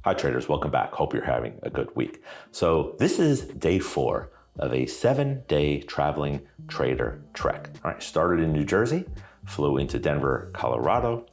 Hi traders, welcome back. Hope you're having a good week. So this is day 4 of a 7-day traveling trader trek. All right, started in New Jersey, flew into Denver, Colorado,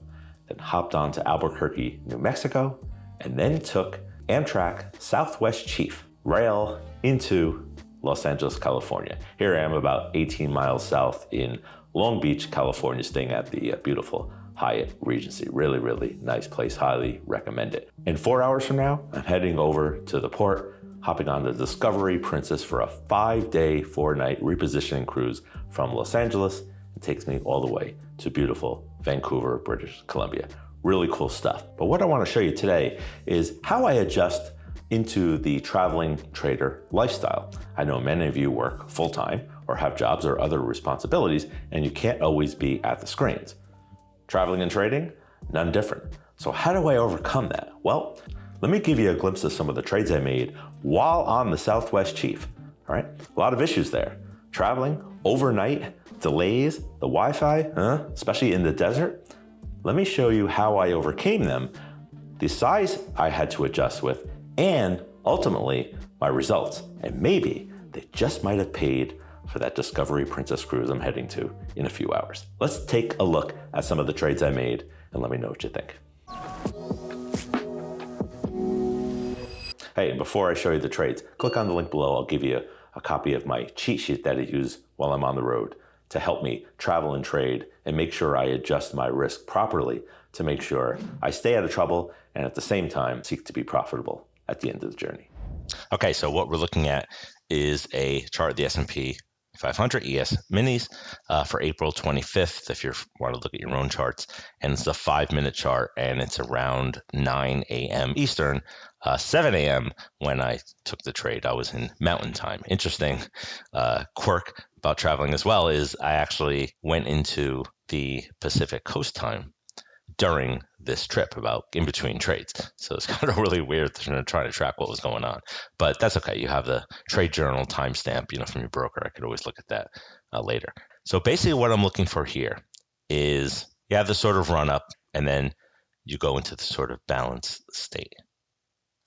then hopped on to Albuquerque, New Mexico, and then took Amtrak Southwest Chief rail into Los Angeles, California. Here I am about 18 miles south in Long Beach, California, staying at the beautiful Hyatt Regency. Really, really nice place. Highly recommend it. In 4 hours from now, I'm heading over to the port, hopping on the Discovery Princess for a 5-day, 4-night repositioning cruise from Los Angeles. It takes me all the way to beautiful Vancouver, British Columbia. Really cool stuff. But what I want to show you today is how I adjust into the traveling trader lifestyle. I know many of you work full-time or have jobs or other responsibilities, and you can't always be at the screens. Traveling and trading, none different. So how do I overcome that? Well, let me give you a glimpse of some of the trades I made while on the Southwest Chief. All right, a lot of issues there. Traveling, overnight, delays, the Wi-Fi, especially in the desert. Let me show you how I overcame them, the size I had to adjust with, and ultimately my results. And maybe they just might have paid for that Discovery Princess cruise I'm heading to in a few hours. Let's take a look at some of the trades I made and let me know what you think. Hey, and before I show you the trades, click on the link below. I'll give you a copy of my cheat sheet that I use while I'm on the road to help me travel and trade and make sure I adjust my risk properly to make sure I stay out of trouble and at the same time seek to be profitable at the end of the journey. Okay, so what we're looking at is a chart of the S&P 500 ES minis for April 25th, if you want to look at your own charts. And it's a 5-minute chart, and it's around 9 a.m. Eastern, 7 a.m. when I took the trade. I was in Mountain Time. Interesting quirk about traveling as well is I actually went into the Pacific Coast time during this trip, about in between trades. So it's kind of really weird trying to track what was going on, but that's okay. You have the trade journal timestamp, from your broker. I could always look at that later. So basically what I'm looking for here is you have this sort of run up and then you go into the sort of balanced state.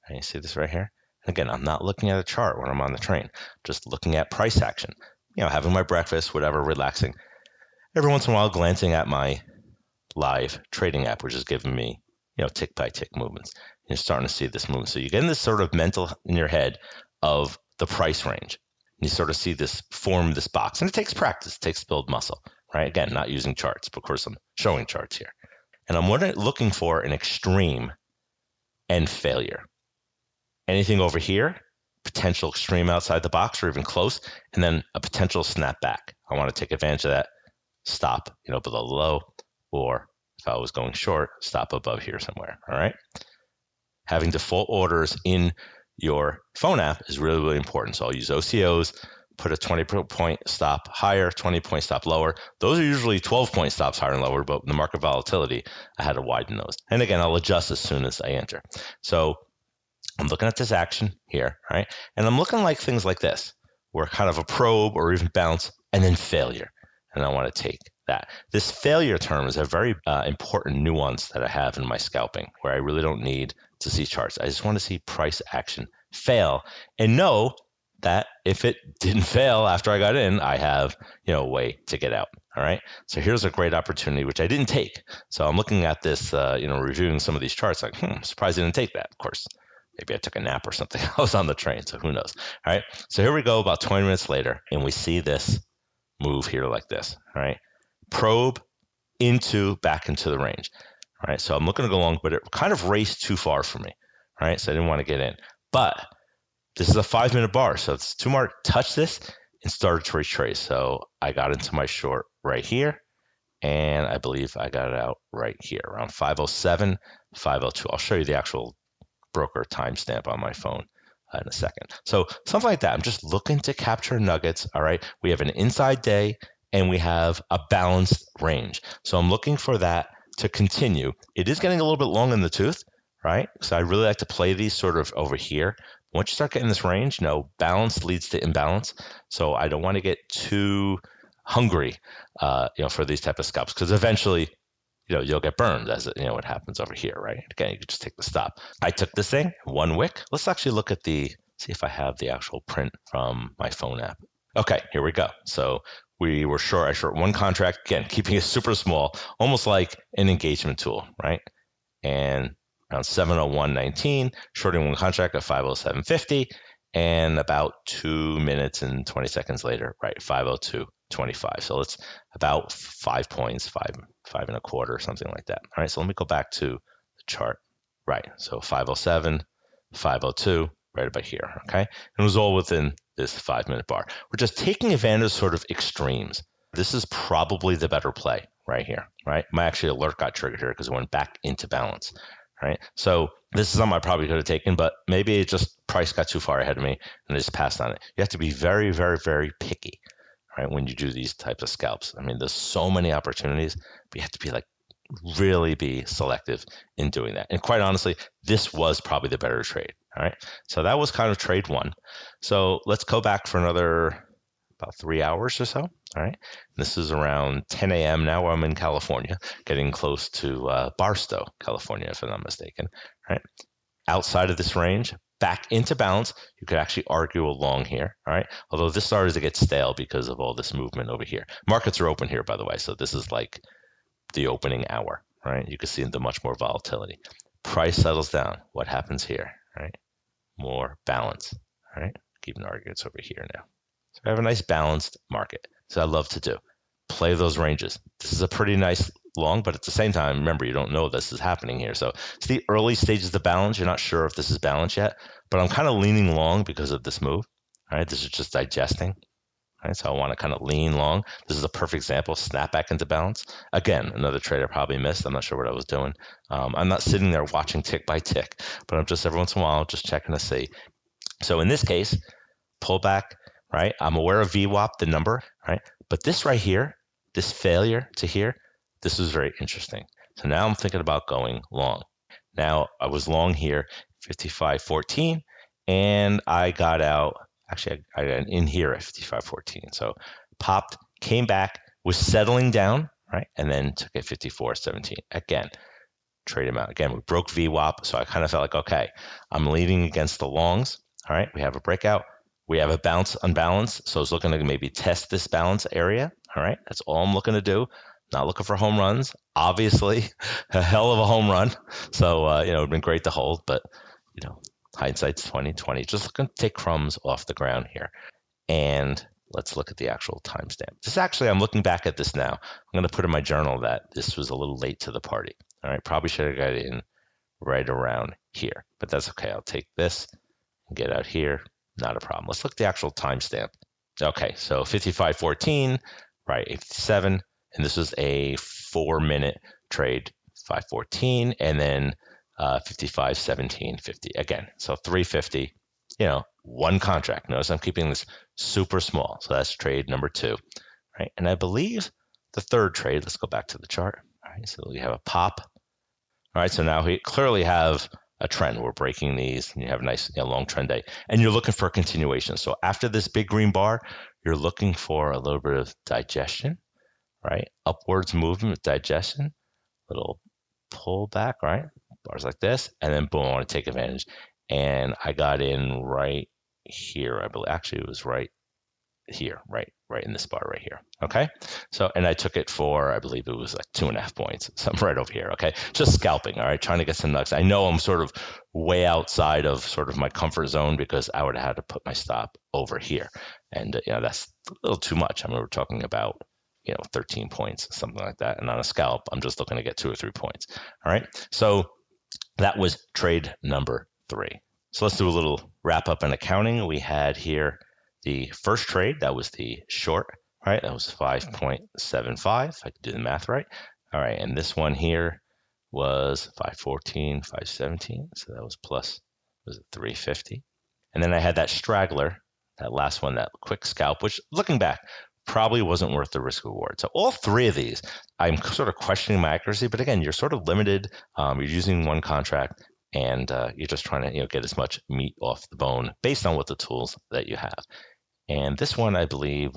And you see this right here? Again, I'm not looking at a chart when I'm on the train, just looking at price action, having my breakfast, whatever, relaxing. Every once in a while, glancing at my live trading app, which is giving me, tick by tick movements. You're starting to see this movement. So you get in this sort of mental in your head of the price range. And you sort of see this form this box. And it takes practice, it takes to build muscle, right? Again, not using charts, but of course I'm showing charts here. And I'm looking for an extreme and failure. Anything over here, potential extreme outside the box or even close, and then a potential snapback. I want to take advantage of that. Stop, below the low. Or if I was going short, stop above here somewhere, all right? Having default orders in your phone app is really, really important. So I'll use OCOs, put a 20-point stop higher, 20-point stop lower. Those are usually 12-point stops higher and lower, but the market volatility, I had to widen those. And again, I'll adjust as soon as I enter. So I'm looking at this action here, right? And I'm looking like things like this, where kind of a probe or even bounce and then failure. And I want to take that. This failure term is a very important nuance that I have in my scalping, where I really don't need to see charts. I just want to see price action fail and know that if it didn't fail after I got in, I have a way to get out. All right. So here's a great opportunity, which I didn't take. So I'm looking at this, reviewing some of these charts, like, I'm surprised I didn't take that. Of course, maybe I took a nap or something. I was on the train, so who knows? All right. So here we go, about 20 minutes later, and we see this move here like this. All right. Probe back into the range. All right, so I'm looking to go long, but it kind of raced too far for me. All right, so I didn't want to get in. But this is a 5-minute bar, so it's too much. Touch this and started to retrace. So I got into my short right here, and I believe I got it out right here around 5:07, 5:02. I'll show you the actual broker timestamp on my phone in a second. So something like that. I'm just looking to capture nuggets. All right, we have an inside day and we have a balanced range. So I'm looking for that to continue. It is getting a little bit long in the tooth, right? So I really like to play these sort of over here. Once you start getting this range, balance leads to imbalance. So I don't want to get too hungry, for these type of scalps, because eventually you'll get burned as what happens over here, right? Again, you could just take the stop. I took this thing, 1 wick. Let's actually look at see if I have the actual print from my phone app. Okay, here we go. So we were short. I short one contract, again, keeping it super small, almost like an engagement tool, right? And around 7:01:19, shorting one contract at 5:07:50, and about 2 minutes and 20 seconds later, right, 5:02:25. So it's about 5 points, five and a quarter, something like that. All right, so let me go back to the chart. Right, so 5:07, 5:02, right about here, okay? And it was all within this 5-minute bar. We're just taking advantage of sort of extremes. This is probably the better play right here, right? My actually alert got triggered here because it went back into balance, right? So this is something I probably could have taken, but maybe it just price got too far ahead of me and I just passed on it. You have to be very, very, very picky, right, when you do these types of scalps. I mean, there's so many opportunities, but you have to be really be selective in doing that. And quite honestly, this was probably the better trade. All right. So that was kind of trade one. So let's go back for another about 3 hours or so. All right. This is around 10 a.m. now. I'm in California, getting close to Barstow, California, if I'm not mistaken. All right. Outside of this range, back into balance. You could actually argue along here. All right. Although this started to get stale because of all this movement over here. Markets are open here, by the way. So this is like the opening hour, right? You can see the much more volatility. Price settles down. What happens here, right? More balance, right? Keeping arguments over here now. So I have a nice balanced market. So I love to do. Play those ranges. This is a pretty nice long, but at the same time, remember, you don't know this is happening here. So it's the early stages of balance. You're not sure if this is balance yet, but I'm kind of leaning long because of this move. All right, this is just digesting. Right, so I want to kind of lean long. This is a perfect example. Snap back into balance. Again, another trade I probably missed. I'm not sure what I was doing. I'm not sitting there watching tick by tick, but I'm just every once in a while just checking to see. So in this case, pull back, right? I'm aware of VWAP, the number, right? But this right here, this failure to here, this is very interesting. So now I'm thinking about going long. Now I was long here, 55.14, and I got out. Actually, I got in here at 55.14. So popped, came back, was settling down, right? And then took it 54.17. Again, trade amount. Again, we broke VWAP. So I kind of felt like, okay, I'm leading against the longs. All right, we have a breakout. We have a bounce unbalance. So I was looking to maybe test this balance area. All right, that's all I'm looking to do. Not looking for home runs. Obviously, a hell of a home run. So, it would have been great to hold, but, hindsight's 2020. Just looking to take crumbs off the ground here. And let's look at the actual timestamp. This actually, I'm looking back at this now. I'm going to put in my journal that this was a little late to the party. All right, probably should have got in right around here, but that's okay. I'll take this and get out here. Not a problem. Let's look at the actual timestamp. Okay, so 55.14, right, 87, and this was a 4-minute trade, 5.14, and then 55.17.50 again. So 350, one contract. Notice I'm keeping this super small. So that's trade number 2, right? And I believe the third trade, let's go back to the chart. All right, so we have a pop. All right, so now we clearly have a trend. We're breaking these, and you have a nice long trend day. And you're looking for a continuation. So after this big green bar, you're looking for a little bit of digestion, right? Upwards movement, digestion, little pullback, right? Bars like this, and then boom, I want to take advantage. And I got in right here, I believe. Actually, it was right here, right in this bar right here. Okay. So, and I took it for, I believe it was like 2.5 points. So I'm right over here. Okay. Just scalping. All right. Trying to get some nugs. I know I'm sort of way outside of sort of my comfort zone because I would have had to put my stop over here. And, that's a little too much. I mean, we're talking about, 13 points, something like that. And on a scalp, I'm just looking to get 2 or 3 points. All right. So that was trade number 3. So let's do a little wrap up in accounting. We had here the first trade, that was the short, right? That was 5.75. I could do the math right. All right, and this one here was 5.14, 5.17. So that was plus, was it 350? And then I had that straggler, that last one, that quick scalp, which looking back, probably wasn't worth the risk reward. So all 3 of these, I'm sort of questioning my accuracy, but again, you're sort of limited. You're using one contract, and you're just trying to get as much meat off the bone based on what the tools that you have. And this one, I believe,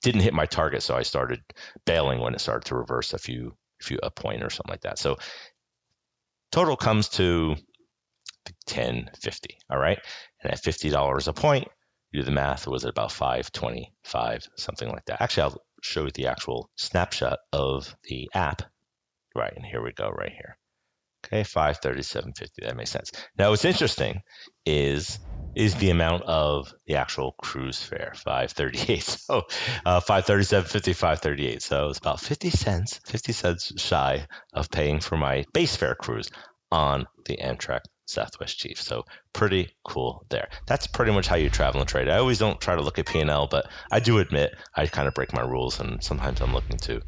didn't hit my target, so I started bailing when it started to reverse a few a point or something like that. So total comes to $10.50. All right. And at $50 a point, you do the math, was it about 525, something like that. Actually, I'll show you the actual snapshot of the app. Right. And here we go right here. Okay, 537.50. That makes sense. Now, what's interesting is the amount of the actual cruise fare, 538. So 537.50, 538. So it's about 50 cents shy of paying for my base fare cruise on the Amtrak Southwest Chief. So pretty cool there. That's pretty much how you travel and trade. I always don't try to look at P&L, but I do admit I kind of break my rules, and sometimes I'm looking to,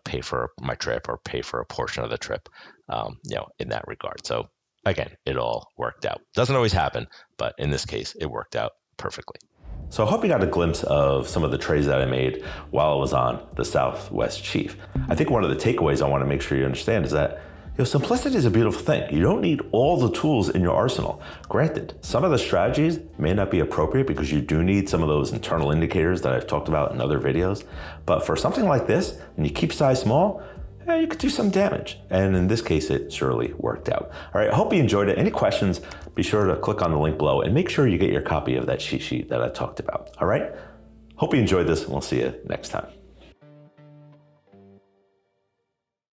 pay for my trip or pay for a portion of the trip, in that regard. So again, it all worked out. Doesn't always happen, but in this case, it worked out perfectly. So I hope you got a glimpse of some of the trades that I made while I was on the Southwest Chief. I think one of the takeaways I want to make sure you understand is that simplicity is a beautiful thing. You don't need all the tools in your arsenal. Granted, some of the strategies may not be appropriate because you do need some of those internal indicators that I've talked about in other videos. But for something like this, and you keep size small, you could do some damage. And in this case, it surely worked out. All right, I hope you enjoyed it. Any questions, be sure to click on the link below and make sure you get your copy of that cheat sheet that I talked about. All right, hope you enjoyed this, and we'll see you next time.